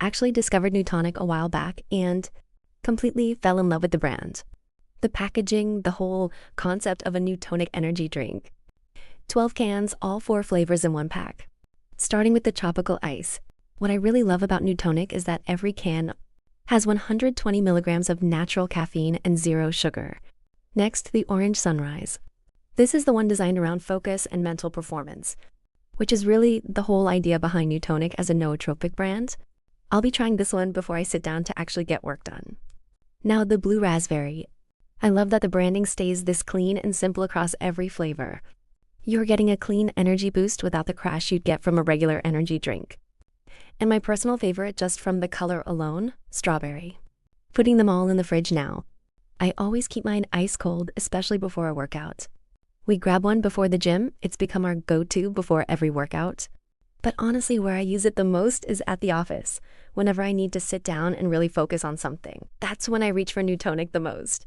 actually discovered Neutonic a while back and completely fell in love with the brand. The packaging, the whole concept of a Neutonic energy drink. 12 cans, all 4 flavors in one pack. Starting with the tropical ice. What I really love about Neutonic is that every can has 120 milligrams of natural caffeine and 0 sugar. Next, the orange sunrise. This is the one designed around focus and mental performance, which is really the whole idea behind Neutonic as a nootropic brand. I'll be trying this one before I sit down to actually get work done. Now, the blue raspberry. I love that the branding stays this clean and simple across every flavor. You're getting a clean energy boost without the crash you'd get from a regular energy drink. And my personal favorite, just from the color alone, strawberry. Putting them all in the fridge now. I always keep mine ice cold, especially before a workout. We grab one before the gym. It's become our go-to before every workout. But honestly, where I use it the most is at the office. Whenever I need to sit down and really focus on something, that's when I reach for Neutonic the most.